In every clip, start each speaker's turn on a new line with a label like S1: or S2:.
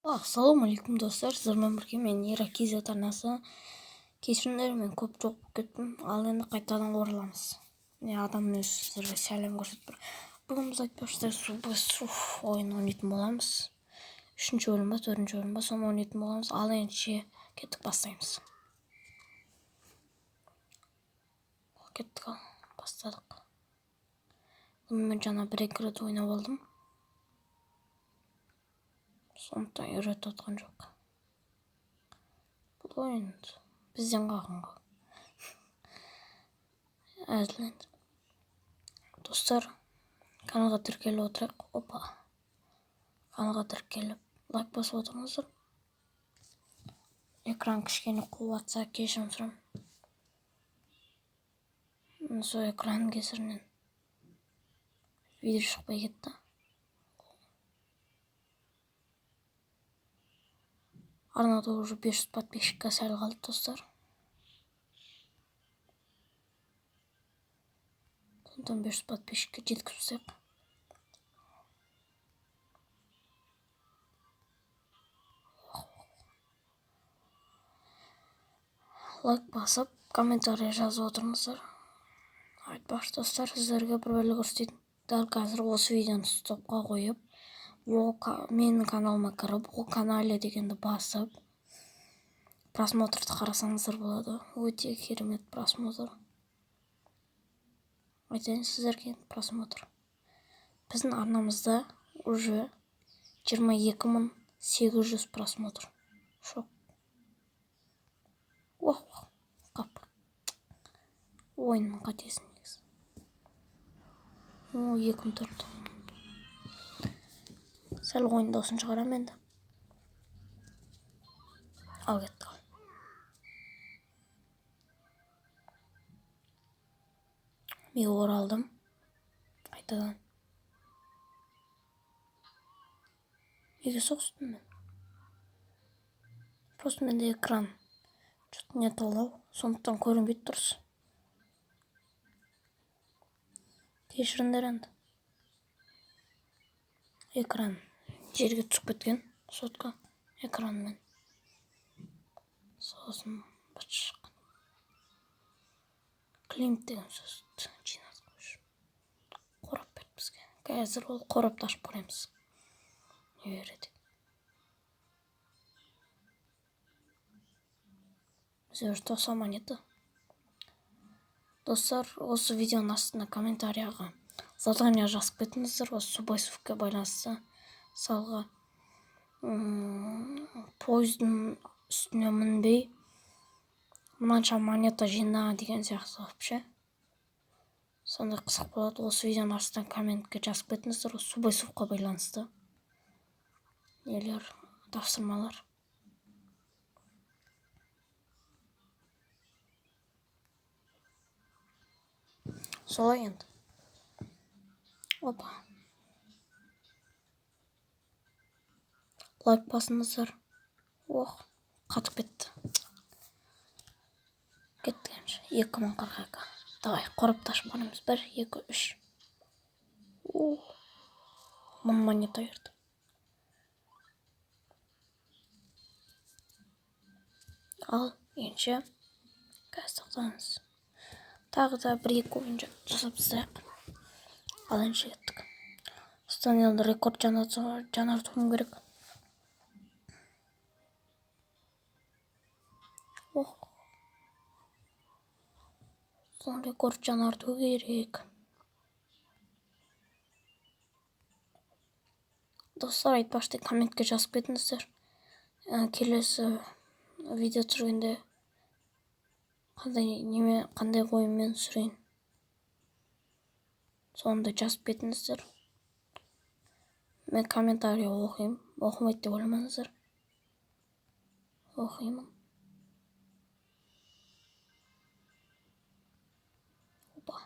S1: Ассалаумағалейкум достар, сіздермен бірге мен Иракиз арнасы. Кешіріңдер, мен көп жоқ болып кеттім, ал енді қайтадан ораламыз. Адам өзі сіздерге сәлем көрсетіп тұр. Бүгін біз айтпақшы ойын ойнайтын боламыз. 3-ші бөлім ба, 4-ші бөлім ба, соны ойнайтын боламыз. Ал енді кеттік, бастаймыз. Кеттік, бастадық. Мен жаңа 1-2 рет ойнап алдым. Сондықтан үйретіп отқан жоқ. Бұл ойын бізден қалғанға. Әзіленді. Достар, каналға тіркеліп отырайық. Опа. Каналға тіркеліп, лайк басып отырыңыздар. Экран кішкене қуатса кешірім сұраймын. Сол экранның кесірінен видео шықпай кетті. Арнада уже 500 подписчикқа сәл қалды, достар. Сондықтан 500 подписчикке жеткізсек. Лайк басып, комментарий жазып отырыңыздар. Айтпақшы достар, сіздерге бір бөлі көрсетейін. Дәл қазір осы видеоны стопқа қойып, менің каналыма кіріп, ол канале дегенді басып, просмотрды қарасаңыздар болады. Өте керемет просмотр. Айтайын сіздерге просмотр. Біздің арнамызда уже 22.800 просмотр. Шок. Қап. Ойынның қатесін негіз. 2-4. Сәл ойында осын шығарам енді. Ал кетті. Мен оралдым. Қайтадан. Неге соғыстым мен? Просто менде экран что-то не толау, сондықтан көрінбейді дұрыс. Кешіріңдер енді. Экран жерге түсіп кеткен, сотқа экранмен. Сосын бір шыққан. Климт деген сөзді жинап қойшы. Қорап берді бізге. Қазір ол қорапты ашып көреміз. Не береді? Бізде уже 90 монета. Достар, осы видеоның астына комментарияға задание жазып кетіңіздер. Осы Субайсовқа байланысты. Мысалға, пойыздың үстіне мінбей, мынанша монета жина деген сияқты вообще. Сондай қызық болады. Осы видеоның астына комментке жазып кетіңіздер. Осы Субайсовқа байланысты. Нелер, тапсырмалар. Солай енді. Опа. Лайк басыңыздар. Қатып кетті. Кетті кәнші. 2042. Давай, қорапты ашып көреміз. 1, 2, 3. 1000 монета берді. Ал, енше. Қазір тоқтаңыз. Тағы да 1-2 ойын жасап тастайық. Ал енше кеттік. Осыдан енді рекорд жаңартуым керек. Осыдан рекорд жаңарту керек. Достар, айтпақшы комментке жазып кетіңіздер. Келесі видео түсіргенде қандай ойынмен түсірейін. Сонда жазып кетіңіздер. Мен комментарий оқимын. Оқымайды деп ойламаңыздар. Оқимын. Опа.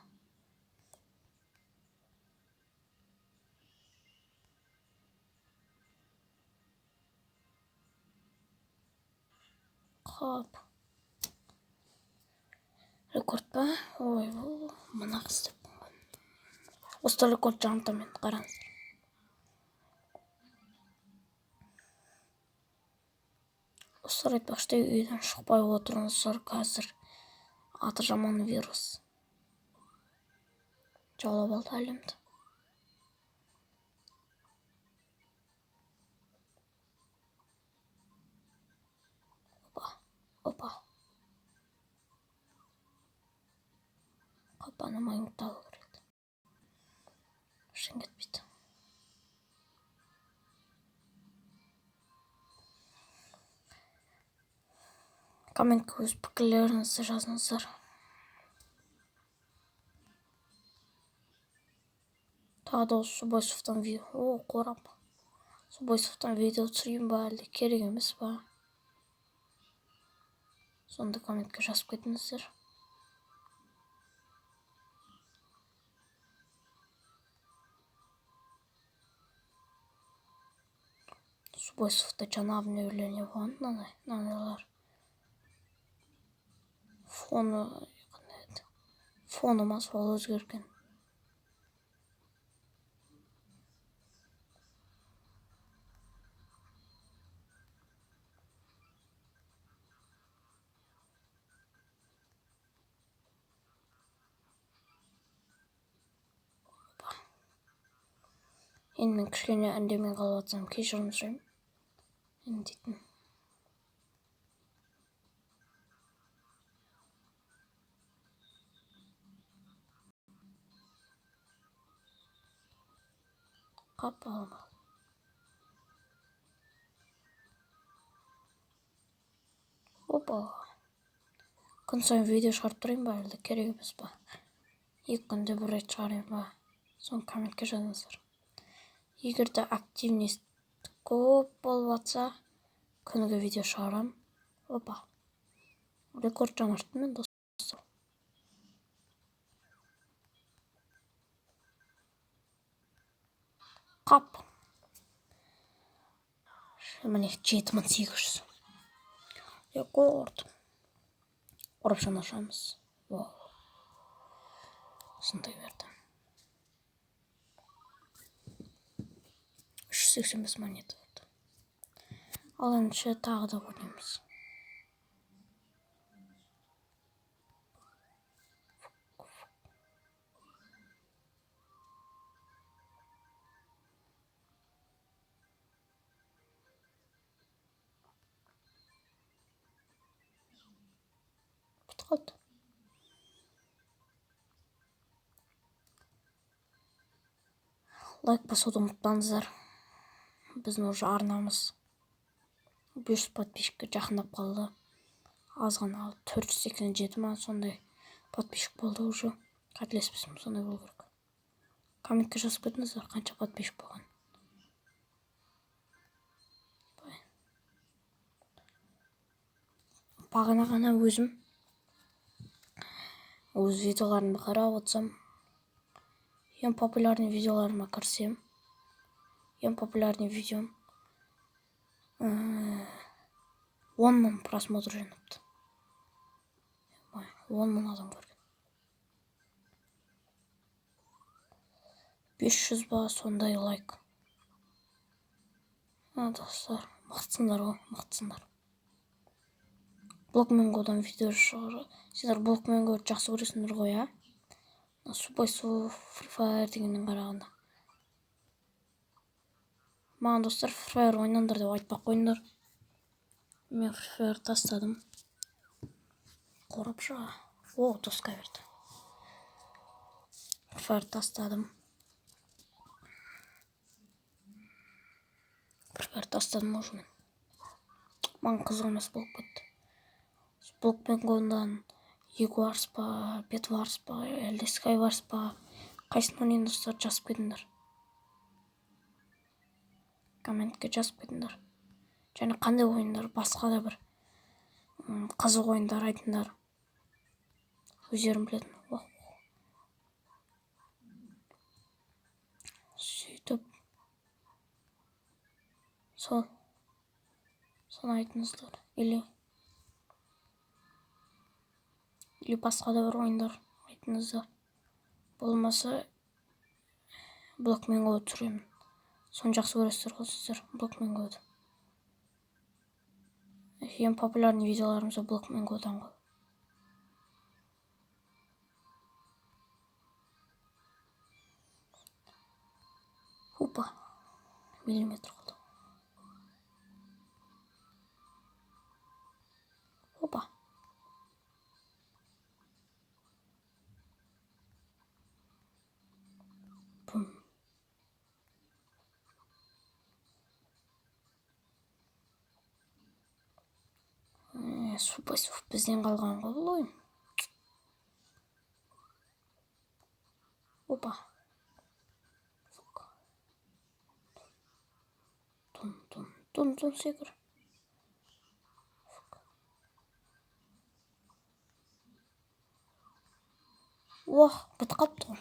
S1: Қап. Рекорд па? Ой, мына қыз деп. Осы рекорд жаңартамын, қараңыздар. Достар, айтпақшы, үйден шықпай отырыңыздар, қазір аты жаман вирус жаулап алды әлемді. Опа. Қапаны майымталу керек. Шын кетпейді. Комментке өз пікірлеріңізді жазыңыздар. Тағы да Субойсовтан қорап. Субойсовтан видео түсірейін ба, әлде керек емес па? Сонда комментке жазып кетіңіздер. Субойсовта жаңа обновление болған, мыналар. Фоны ма сол өзгерген. Енді мен кішкене үндемей қалып жатсам, кешірім сұраймын. Енді дейтін. Қапалма. Опа. Күн сайын видео шығарып тұрайын ба, әлде керек емес па? 2 күнде бір рет шығарайын ба? Соны комментке жазыңыздар. Егер де активность көп болып жатса, күніге видео шығарам. Опа. Рекорд жаңартым мен, достар. Қап. Міне 7800. Рекорд. Қорапшаны ашамыз. Сондай берді. 385 монета болды. Ал енді тағы да ойнаймыз. Бітіп қалды. Лайк басуды ұмытпаңыздар. Біздің уже арнамыз 500 подписчикке жақындап қалды. Аз ғана 487 ма, сондай подписчик болды уже. Қателеспесем, сондай болу керек. Комментке жазып кетіңіздер, қанша подписчик болған. Бағана ғана өз видеоларымды қарап отырсам, ең популярный видеоларыма кірсем, ең популярный видеом 10 000 просмотр жинапты. 10 000 адам көрген. 500 ба, сондай лайк. Достар, мықтысыңдар ғой, мықтысыңдар. Блокменгодан видео шығыр. Сіздер Блокменгоды жақсы көресіңдер ғой, а? Субойсов, Free Fire дегеннен қарағанда. Маған достар Free Fire ойнаңдар деп айтпақ қойыңдар. Мен Free Fire тастадым. Қорапша. Досқа берді. Free Fire тастадым. Free Fire тастадым уже мен. Маған қызық емес болып кетті. Блокменгодан Егуарс па, Бетварс па, әлде Скайварс па, қайсын ойнайын достар, жазып кетіңдер. Комментке жазып кетіңдер. Және қандай ойындар, басқа да бір қызық ойындар айтыңдар. Өздерім білетін. Сөйтіп соны айтыңыздар. Или басқа да бір ойындар айтыңыздар. Болмаса Блокменгоды түсіремін. Соны жақсы көресіздер ғой сіздер, Блокменгоды. ең популярный видеоларымызды блокмен қойдан ғой. Опа, миллиметр қылды. Опа. Бум. Супай бізден қалған ғой бұл ойын. Опа. Тун секір. Уах, бітіп қалыпты ғой.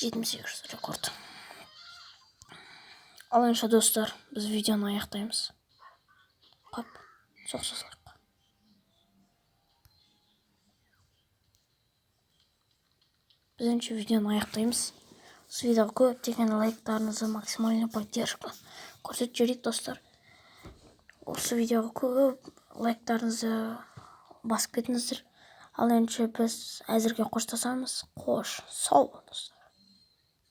S1: 78 рекорд. Ал енді достар, біз видеоны аяқтаймыз. Қап, соқсызлық. Біздіңше видеоны аяқтаймыз. Осы видеоға көптеген лайктарыңызды, максимальный поддержка көрсетіп жіберейік достар. Осы видеоға көп лайктарыңызды басып кетіңіздер. Ал енді біз әзірге қоштасамыз. Қош, сау болыңыздар.